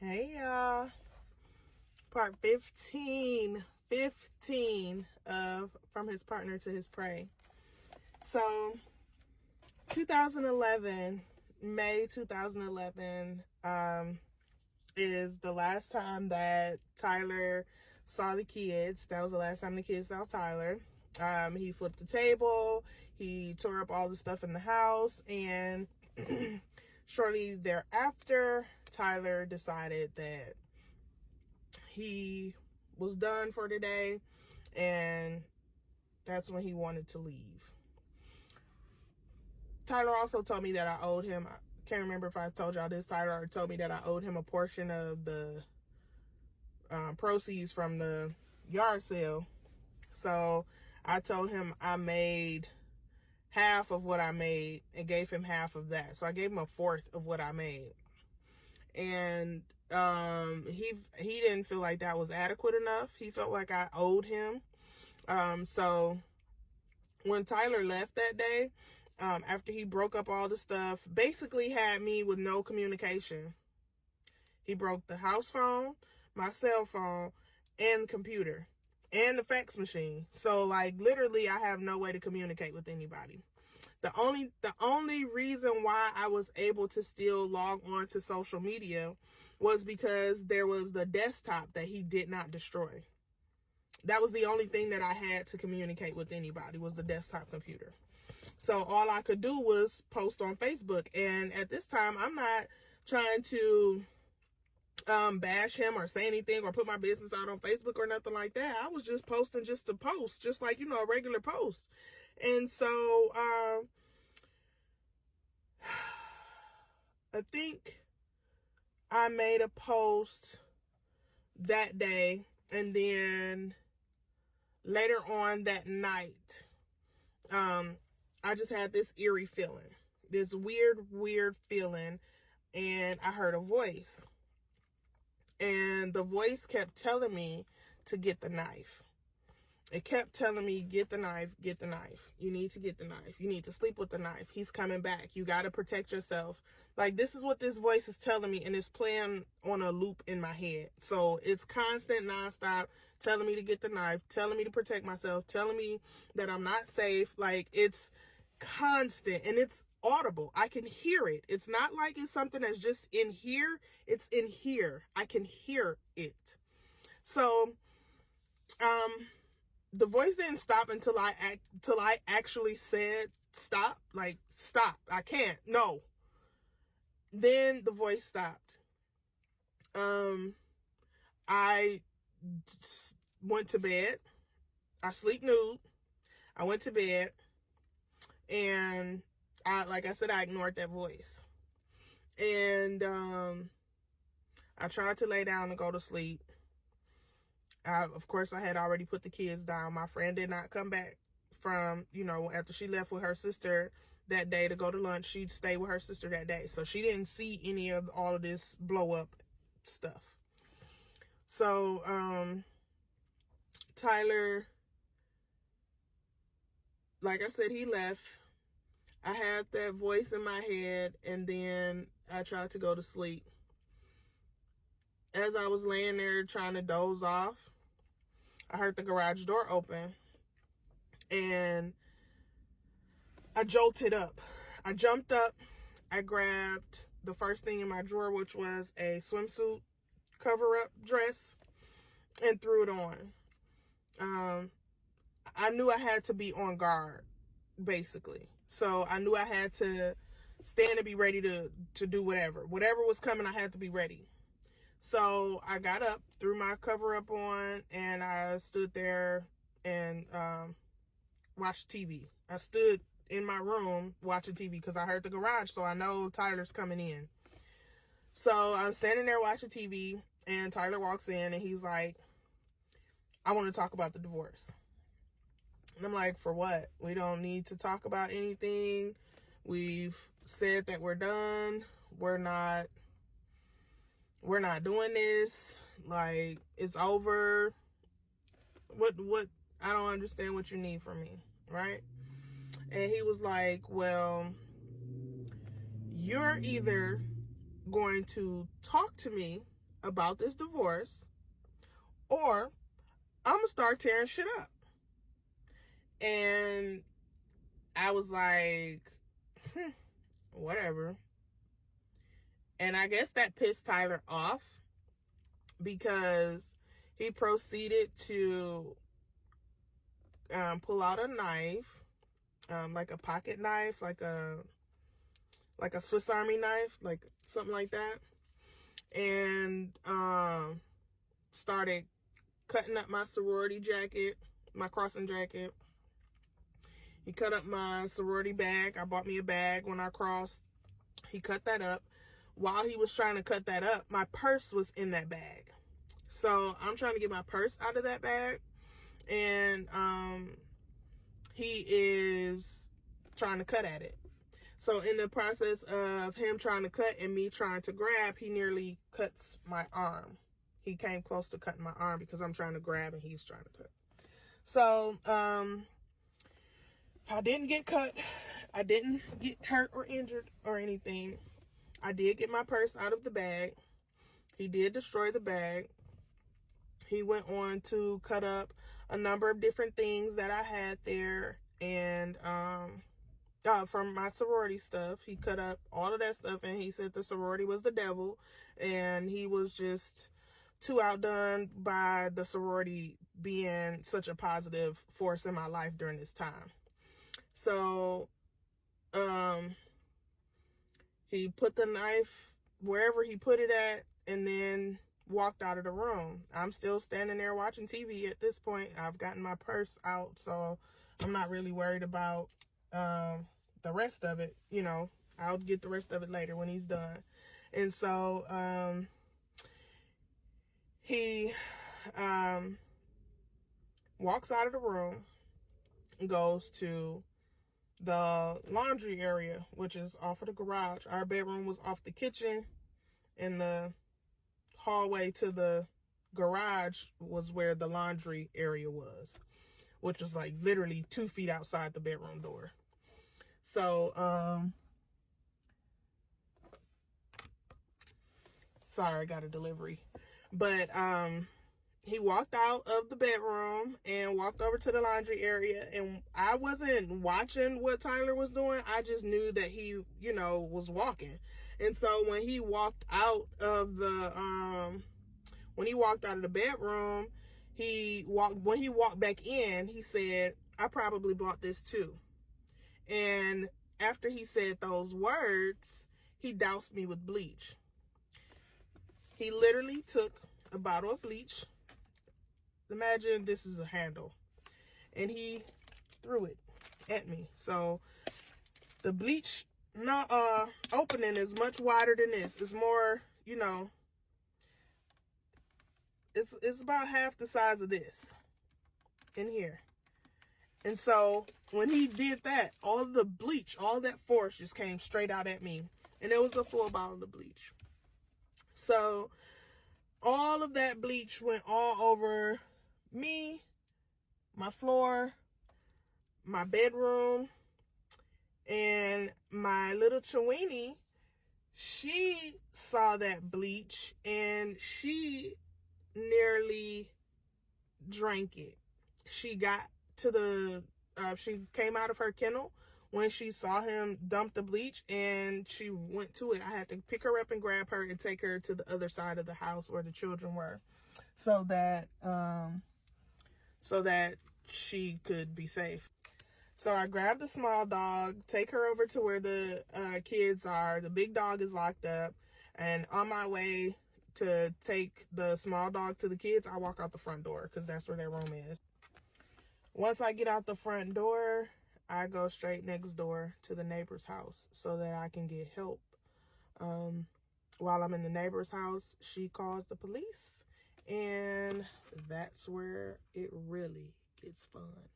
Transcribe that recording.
Hey y'all. Part 15 of From His Partner to His Prey. So 2011, May 2011, is the last time that Tyler saw the kids. That was the last time the kids saw Tyler. He flipped the table, he tore up all the stuff in the house, and shortly thereafter, Tyler decided that he was done for today, and that's when he wanted to leave. Tyler also told me that I owed him, I can't remember if I told y'all this, Tyler told me that I owed him a portion of the proceeds from the yard sale. So I told him I made half of what I made and gave him half of that. So I gave him a fourth of what I made. And he didn't feel like that was adequate enough. He felt like I owed him. So when Tyler left that day, after he broke up all the stuff, basically had me with no communication. He broke the house phone, my cell phone, and computer, and the fax machine. So like literally I have no way to communicate with anybody. The only reason why I was able to still log on to social media was because there was the desktop that he did not destroy. That was the only thing that I had to communicate with anybody, was the desktop computer. So all I could do was post on Facebook. And at this time, I'm not trying to bash him or say anything or put my business out on Facebook or nothing like that. I was just posting just to post, just like, a regular post. And so I think I made a post that day, and then later on that night, I just had this eerie feeling, this weird feeling, and I heard a voice. And the voice kept telling me to get the knife. It kept telling me, get the knife, get the knife. You need to get the knife. You need to sleep with the knife. He's coming back. You got to protect yourself. Like, this is what this voice is telling me, and it's playing on a loop in my head. So it's constant, nonstop, telling me to get the knife, telling me to protect myself, telling me that I'm not safe. Like, it's constant, and it's audible. I can hear it. It's not like it's something that's just in here. It's in here. I can hear it. So, the voice didn't stop until I actually said stop. Like, stop. I can't. No. Then the voice stopped. I went to bed. I sleep nude. I went to bed, and like I said, I ignored that voice. And I tried to lay down and go to sleep. Of course, I had already put the kids down. My friend did not come back from, after she left with her sister that day to go to lunch. She'd stay with her sister that day. So she didn't see any of all of this blow up stuff. So, Tyler, like I said, he left. I had that voice in my head, and then I tried to go to sleep. As I was laying there trying to doze off, I heard the garage door open, and I jolted up. I jumped up. I grabbed the first thing in my drawer, which was a swimsuit cover-up dress, and threw it on. I knew I had to be on guard, basically. So I knew I had to stand and be ready to do whatever. Whatever was coming, I had to be ready. So I got up, threw my cover up on, and I stood there and watched TV. I stood in my room watching TV because I heard the garage, so I know Tyler's coming in. So I'm standing there watching TV, and Tyler walks in, and he's like, I want to talk about the divorce. And I'm like, for what? We don't need to talk about anything. We've said that we're done. We're not doing this. Like, it's over. What I don't understand what you need from me, right? And he was like, well, you're either going to talk to me about this divorce, or I'm gonna start tearing shit up. And I was like, whatever. And I guess that pissed Tyler off, because he proceeded to pull out a knife, like a pocket knife, like a Swiss Army knife, like something like that, and started cutting up my sorority jacket, my crossing jacket. He cut up my sorority bag. I bought me a bag when I crossed. He cut that up. While he was trying to cut that up, my purse was in that bag. So I'm trying to get my purse out of that bag, and he is trying to cut at it. So in the process of him trying to cut and me trying to grab, he nearly cuts my arm. He came close to cutting my arm because I'm trying to grab and he's trying to cut. So I didn't get cut. I didn't get hurt or injured or anything. I did get my purse out of the bag. He did destroy the bag. He went on to cut up a number of different things that I had there, and from my sorority stuff. He cut up all of that stuff, and he said the sorority was the devil, and he was just too outdone by the sorority being such a positive force in my life during this time. So he put the knife wherever he put it at, and then walked out of the room. I'm still standing there watching TV at this point. I've gotten my purse out, so I'm not really worried about the rest of it. You know, I'll get the rest of it later when he's done. And so he walks out of the room and goes to the laundry area, which is off of the garage. Our bedroom was off the kitchen, and the hallway to the garage was where the laundry area was, which was like literally 2 feet outside the bedroom door. So sorry, I got a delivery. But he walked out of the bedroom and walked over to the laundry area, and I wasn't watching what Tyler was doing. I just knew that he, you know, was walking. And so when he walked out of the bedroom, when he walked back in, he said, "I probably bought this too." And after he said those words, he doused me with bleach. He literally took a bottle of bleach. Imagine this is a handle. And he threw it at me. So the bleach opening is much wider than this. It's more, you know, it's about half the size of this in here. And so when he did that, all the bleach, all that force just came straight out at me. And it was a full bottle of bleach. So all of that bleach went all over me, my floor, my bedroom, and my little Chewini. She saw that bleach and she nearly drank it. She got to she came out of her kennel when she saw him dump the bleach, and she went to it. I had to pick her up and grab her and take her to the other side of the house where the children were, so that she could be safe. So I grabbed the small dog, take her over to where the kids are. The big dog is locked up, and on my way to take the small dog to the kids, I walk out the front door because that's where their room is. Once I get out the front door, I go straight next door to the neighbor's house so that I can get help. While I'm in the neighbor's house, she calls the police, and that's where it really gets fun.